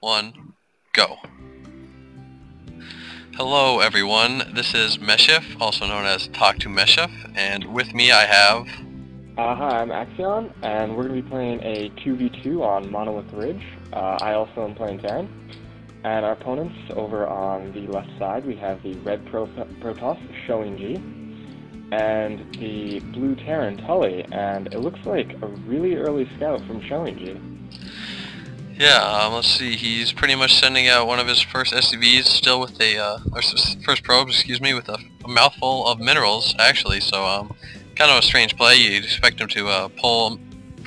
1, go. Hello everyone, this is Meshif, also known as Talk to Meshif, and with me I have... Hi, I'm Axion, and we're going to be playing a 2v2 on Monolith Ridge. I also am playing Terran, and our opponents over on the left side, we have the red Protoss, Showing G, and the blue Terran, Tully, and it looks like a really early scout from Showing G. Yeah, let's see, he's pretty much sending out one of his first SCVs, still with a, or first probes, excuse me, with a mouthful of minerals, actually, so, kind of a strange play. You'd expect him to pull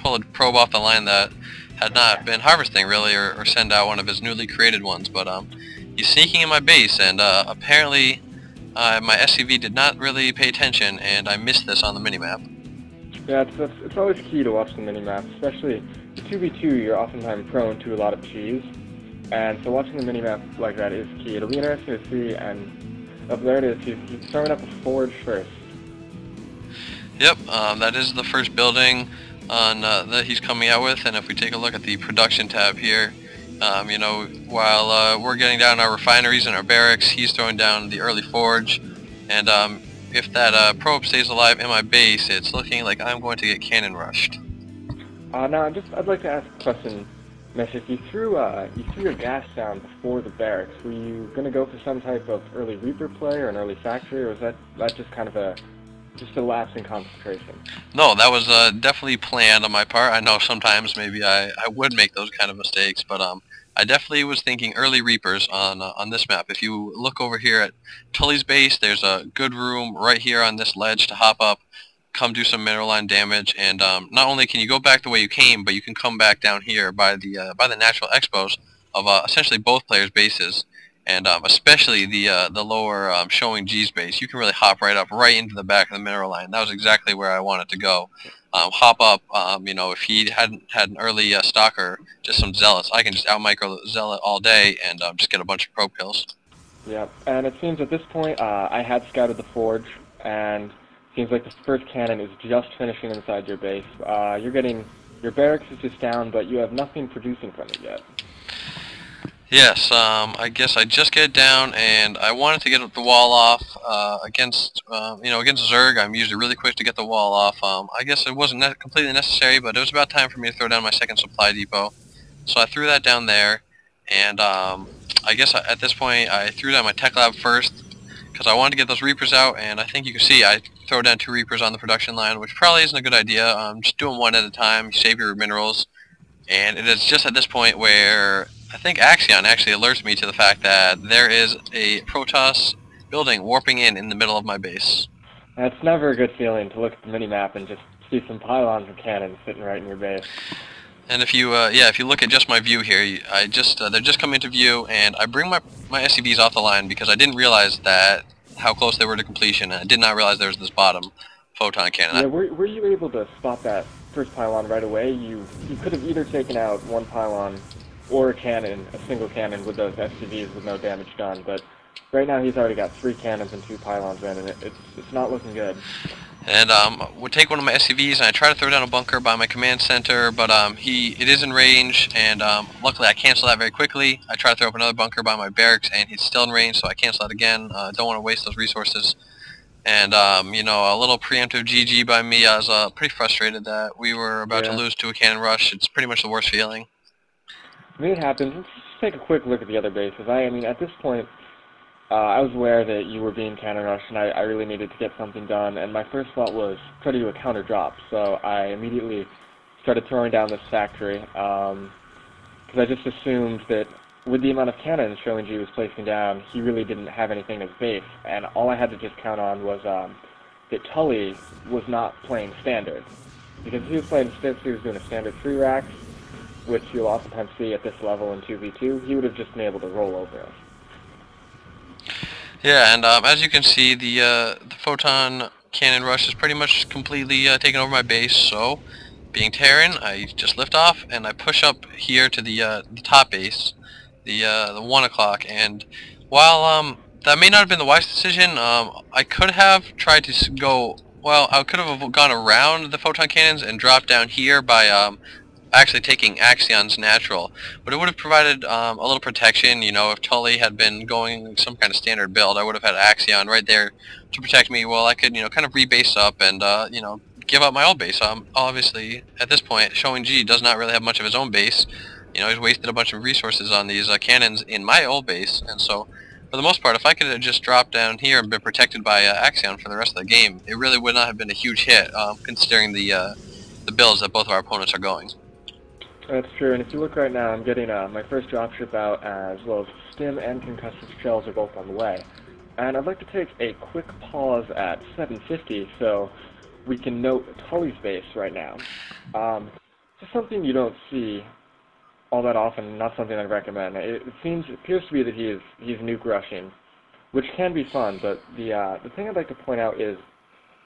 a probe off the line that had not been harvesting, really, or send out one of his newly created ones, but, he's sneaking in my base, and, apparently, my SCV did not really pay attention, and I missed this on the minimap. Yeah, it's always key to watch the minimap, especially the 2v2, you're oftentimes prone to a lot of cheese, and so watching the minimap like that is key. It'll be interesting to see, and there it is, he's throwing up a forge first. Yep, that is the first building that he's coming out with, and if we take a look at the production tab here, you know, while we're getting down our refineries and our barracks, he's throwing down the early forge, and if that probe stays alive in my base, it's looking like I'm going to get cannon rushed. Now, I'd like to ask a question, Meshif. You threw your gas down before the barracks. Were you going to go for some type of early Reaper play or an early factory, or was that just kind of a lapse in concentration? No, that was definitely planned on my part. I know sometimes maybe I would make those kind of mistakes, but I definitely was thinking early Reapers on this map. If you look over here at Tully's base, there's a good room right here on this ledge to hop up, come do some mineral line damage, and not only can you go back the way you came, but you can come back down here by the natural expos of essentially both players' bases, and especially the lower Showing G's base. You can really hop right up right into the back of the mineral line. That was exactly where I wanted to go. Hop up, you know, if he hadn't had an early stalker, just some zealots, I can just out-micro zealot all day and just get a bunch of probe kills. Yeah, and it seems at this point I had scouted the forge, and it seems like the first cannon is just finishing inside your base. Your barracks is just down, but you have nothing producing from it yet. Yes, I guess I just get it down, and I wanted to get the wall off against Zerg. I'm usually really quick to get the wall off. I guess it wasn't completely necessary, but it was about time for me to throw down my second supply depot. So I threw that down there, and I guess at this point I threw down my tech lab first because I wanted to get those Reapers out, and I think you can see I throw down 2 Reapers on the production line, which probably isn't a good idea. Just do them one at a time, save your minerals, and it is just at this point where I think Axion actually alerts me to the fact that there is a Protoss building warping in the middle of my base. It's never a good feeling to look at the minimap and just see some pylons of cannons sitting right in your base. And if you if you look at just my view here, they're just coming into view, and I bring my SCVs off the line because I didn't realize how close they were to completion, and I did not realize there was this bottom photon cannon. Yeah, were you able to spot that first pylon right away? You could have either taken out one pylon or a cannon, a single cannon with those SCVs with no damage done, but right now he's already got 3 cannons and 2 pylons in, and it's not looking good. And would take one of my SCVs and I try to throw down a bunker by my command center, but it is in range, and luckily I cancel that very quickly. I try to throw up another bunker by my barracks, and he's still in range, so I cancel that again. Don't want to waste those resources. And you know, a little preemptive GG by me. I was pretty frustrated that we were about to lose to a cannon rush. It's pretty much the worst feeling. I mean, it happens. Let's just take a quick look at the other bases. I mean, at this point, I was aware that you were being cannon rushed, and I really needed to get something done, and my first thought was try to do a counter drop, so I immediately started throwing down this factory, because I just assumed that with the amount of cannons Showing G was placing down, he really didn't have anything in his base, and all I had to just count on was that Tully was not playing standard, because if he was playing standard, he was doing a standard 3 racks, which you'll oftentimes see at this level in 2v2, he would have just been able to roll over us. Yeah, and as you can see, the photon cannon rush is pretty much completely taken over my base. So, being Terran, I just lift off and I push up here to the top base, the 1 o'clock. And while that may not have been the wise decision, I could have tried to go. Well, I could have gone around the photon cannons and dropped down here by actually taking Axion's natural, but it would have provided a little protection. You know, if Tully had been going some kind of standard build, I would have had Axion right there to protect me while I could, you know, kind of rebase up and, you know, give up my old base. Obviously, at this point, Showing G does not really have much of his own base. You know, he's wasted a bunch of resources on these cannons in my old base, and so, for the most part, if I could have just dropped down here and been protected by Axion for the rest of the game, it really would not have been a huge hit, considering the builds that both of our opponents are going. That's true, and if you look right now, I'm getting my first dropship out, as well as stim and concussive shells are both on the way. And I'd like to take a quick pause at 750 so we can note Tully's base right now. Just something you don't see all that often, not something I'd recommend. It appears to be that he's nuke rushing, which can be fun, but the thing I'd like to point out is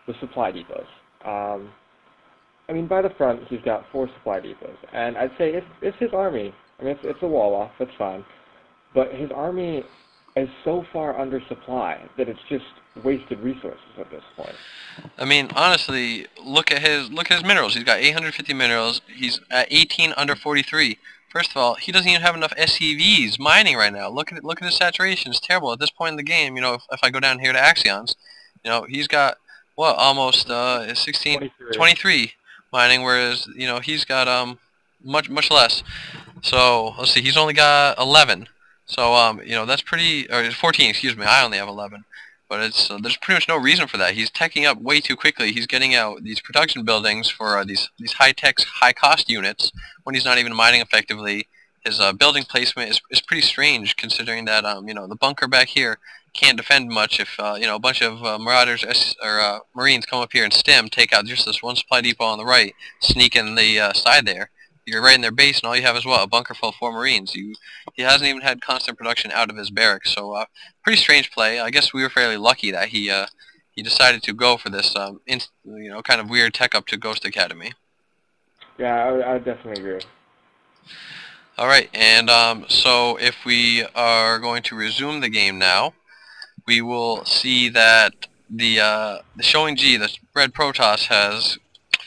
the supply depots. I mean, by the front, he's got 4 supply depots, and I'd say it's his army. I mean, it's a wall-off, that's fine, but his army is so for under supply that it's just wasted resources at this point. I mean, honestly, look at his minerals. He's got 850 minerals. He's at 18 under 43. First of all, he doesn't even have enough SCVs mining right now. Look at his saturation. It's terrible at this point in the game. You know, if I go down here to Axion's, you know, he's got what, almost 16, 23 mining, whereas, you know, he's got much less. So let's see, he's only got 11. So you know, that's pretty, or 14, excuse me. I only have 11. But it's there's pretty much no reason for that. He's teching up way too quickly. He's getting out these production buildings for these high-tech, high-cost units when he's not even mining effectively. His building placement is pretty strange, considering that you know, the bunker back here can't defend much if you know, a bunch of marauders or marines come up here and stim, take out just this one supply depot on the right, sneak in the side there. You're right in their base, and all you have is what, a bunker full of 4 marines. He hasn't even had constant production out of his barracks, so pretty strange play. I guess we were fairly lucky that he decided to go for this you know, kind of weird tech up to Ghost Academy. Yeah, I definitely agree. All right, and so if we are going to resume the game now, we will see that the Showing G, the Red Protoss, has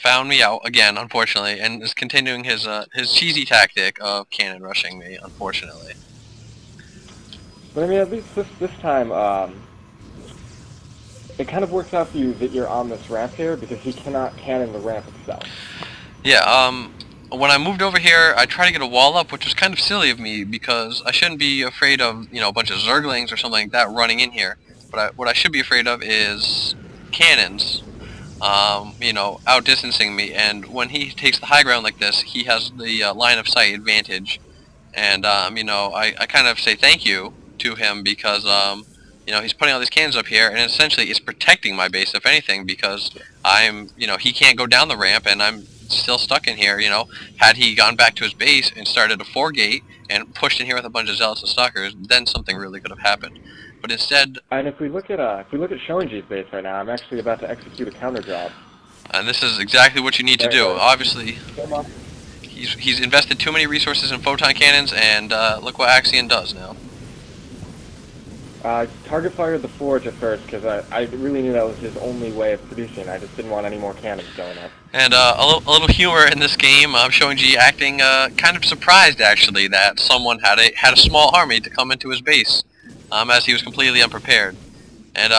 found me out again, unfortunately, and is continuing his cheesy tactic of cannon rushing me, unfortunately. But I mean, at least this time, it kind of works out for you that you're on this ramp here, because he cannot cannon the ramp itself. Yeah, when I moved over here, I tried to get a wall up, which was kind of silly of me, because I shouldn't be afraid of, you know, a bunch of Zerglings or something like that running in here. But what I should be afraid of is cannons, you know, outdistancing me, and when he takes the high ground like this, he has the line of sight advantage, and you know, I kind of say thank you to him because you know, he's putting all these cannons up here, and essentially it's protecting my base, if anything, because you know, he can't go down the ramp, and I'm still stuck in here. You know, had he gone back to his base and started a 4-gate and pushed in here with a bunch of zealots and stalkers, then something really could have happened. But instead, and if we look at Showing G's base right now, I'm actually about to execute a counter job. And this is exactly what you need to do. Obviously, he's invested too many resources in photon cannons, and look what Axion does now. Target fired the forge at first because I really knew that was his only way of producing. I just didn't want any more cannons going up. And a little humor in this game. Showing G acting kind of surprised actually that someone had a small army to come into his base, as he was completely unprepared. And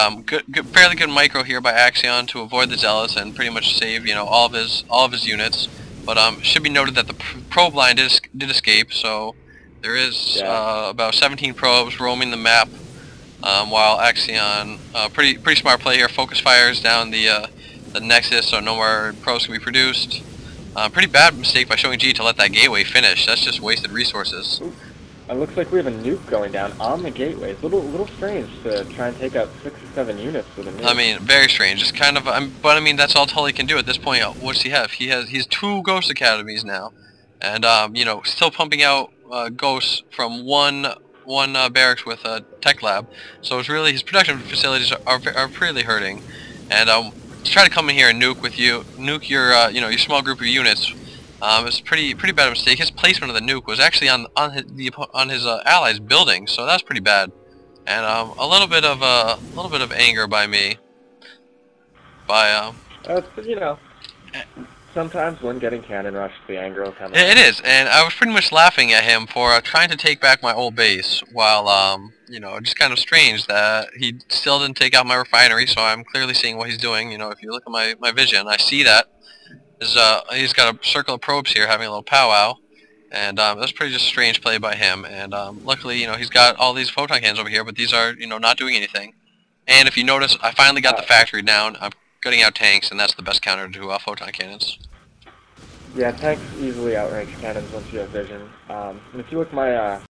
fairly good micro here by Axion to avoid the zealots and pretty much save, you know, all of his units. But should be noted that the probe line did escape, so there is about 17 probes roaming the map. While Axion, pretty smart play here, focus fires down the nexus so no more probes can be produced. Pretty bad mistake by Showing G to let that gateway finish. That's just wasted resources. Ooh. It looks like we have a nuke going down on the gateway. It's a little strange to try and take out 6 or 7 units with a nuke. I mean, very strange. It's kind of, but I mean, that's all Tully can do at this point. What's he have? He's 2 Ghost Academies now, and you know, still pumping out ghosts from one barracks with a tech lab. So it's really, his production facilities are really hurting. And to try to come in here and nuke your you know, your small group of units, it's a pretty bad mistake. His placement of the nuke was actually on his allies' building, so that's pretty bad. And a little bit of anger by me. You know, sometimes when getting cannon rushed, the anger will come It out. is, and I was pretty much laughing at him for trying to take back my old base, while, just kind of strange that he still didn't take out my refinery, so I'm clearly seeing what he's doing. If you look at my vision, I see that he's got a circle of probes here having a little powwow, and that's pretty just strange play by him, and luckily, he's got all these photon cannons over here, but these are, not doing anything. And if you notice, I finally got the Uh, factory down. I'm cutting out tanks, and that's the best counter to photon cannons. yeah, tanks easily outrange cannons once you have vision. And if you look at my